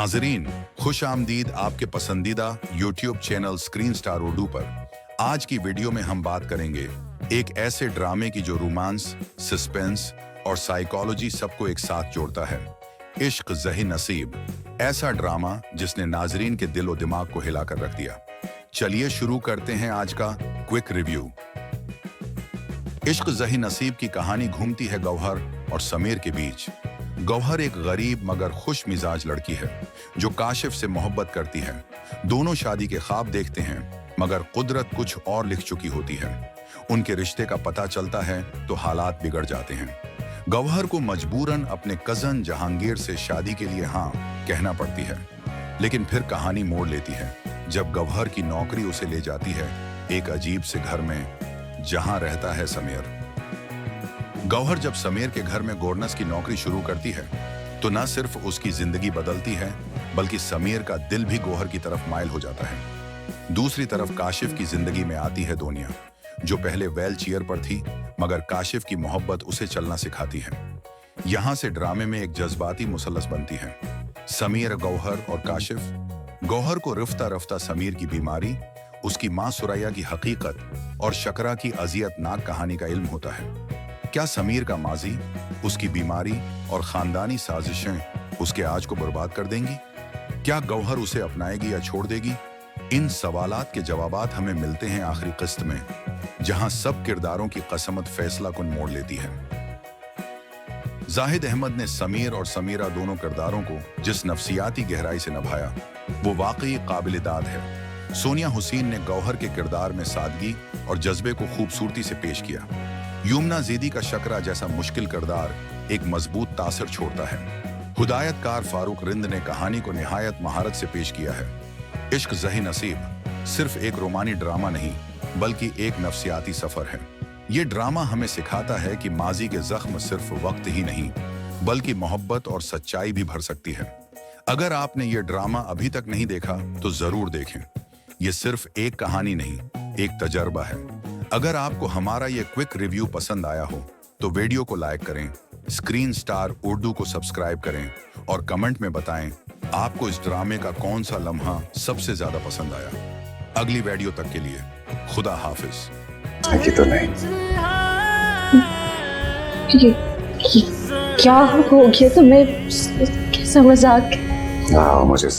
नाजरीन, खुश आमदीद आपके पसंदीदा YouTube channel screen star Urdu पर। आज की वीडियो में हम बात करेंगे एक ऐसे ड्रामे की जो रोमांस, सस्पेंस और साइकोलॉजी सबको एक साथ जोड़ता है। इश्क ज़ही नसीब, ऐसा ड्रामा जिसने नाजरीन के दिलो दिमाग को हिलाकर रख दिया। चलिए शुरू करते हैं आज का क्विक रिव्यू। इश्क ज़ही नसीब की कहानी घूमती है गौहर और समीर के बीच। गौहर एक गरीब मगर खुश मिजाज लड़की है जो काशिफ से मोहब्बत करती है। दोनों शादी के ख्वाब देखते हैं मगर कुदरत कुछ और लिख चुकी होती है। उनके रिश्ते का पता चलता है तो हालात बिगड़ जाते हैं। गौहर को मजबूरन अपने कजन जहांगीर से शादी के लिए हाँ कहना पड़ती है, लेकिन फिर कहानी मोड़ लेती है जब गौहर की नौकरी उसे ले जाती है एक अजीब से घर में जहां रहता है समीर। गौहर जब समीर के घर में गवर्नेंस की नौकरी शुरू करती है तो न सिर्फ उसकी जिंदगी बदलती है बल्कि समीर का दिल भी गौहर की तरफ माइल हो जाता है। दूसरी तरफ काशिफ की जिंदगी में आती है दुनिया, जो पहले व्हील चेयर पर थी मगर काशिफ की मोहब्बत उसे चलना सिखाती है। यहां से ड्रामे में एक जज्बाती मुसल्लस बनती है, समीर, गौहर और काशिफ। गौहर को रफ्ता रफ्ता समीर की बीमारी, उसकी मां सुरैया की हकीकत और शकरा की अजियतनाक कहानी का इल्म होता है। क्या समीर का माजी, उसकी बीमारी और खानदानी साजिशें उसके आज को बर्बाद कर देंगी? क्या गौहर उसे अपनाएगी या छोड़ देगी? इन सवालात के जवाबात हमें मिलते हैं आखिरी किस्त में, जहां सब किरदारों की कसमत फैसला कुन मोड़ लेती है। जाहिद अहमद ने समीर और समीरा दोनों किरदारों को जिस नफ्सियाती गहराई से निभाया वो वाकई काबिल दाद है। सोनिया हुसैन ने गौहर के किरदार में सादगी और जज्बे को खूबसूरती से पेश किया। युमना ज़ैदी का शकरा जैसा मुश्किल किरदार एक मजबूत तासर छोड़ता है। हिदायतकार फारूक रिंद ने कहानी को निहायत महारत से पेश किया है। इश्क ज़ही नसीब सिर्फ एक रोमानी ड्रामा नहीं बल्कि एक नफ्सियाती सफर है। ये ड्रामा हमें सिखाता है कि माजी के जख्म सिर्फ वक्त ही नहीं बल्कि मोहब्बत और सच्चाई भी भर सकती है। अगर आपने ये ड्रामा अभी तक नहीं देखा तो जरूर देखें। ये सिर्फ एक कहानी नहीं, एक तजर्बा है। अगर आपको हमारा ये क्विक रिव्यू पसंद आया हो तो वीडियो को लाइक करें, स्क्रीन स्टार उर्दू को सब्सक्राइब करें और कमेंट में बताएं आपको इस ड्रामे का कौन सा लम्हा सबसे ज्यादा पसंद आया। अगली वीडियो तक के लिए खुदा हाफिज। ये तो नहीं, ये क्या हो गया तुम्हें? कैसा मजाक? हाँ मुझे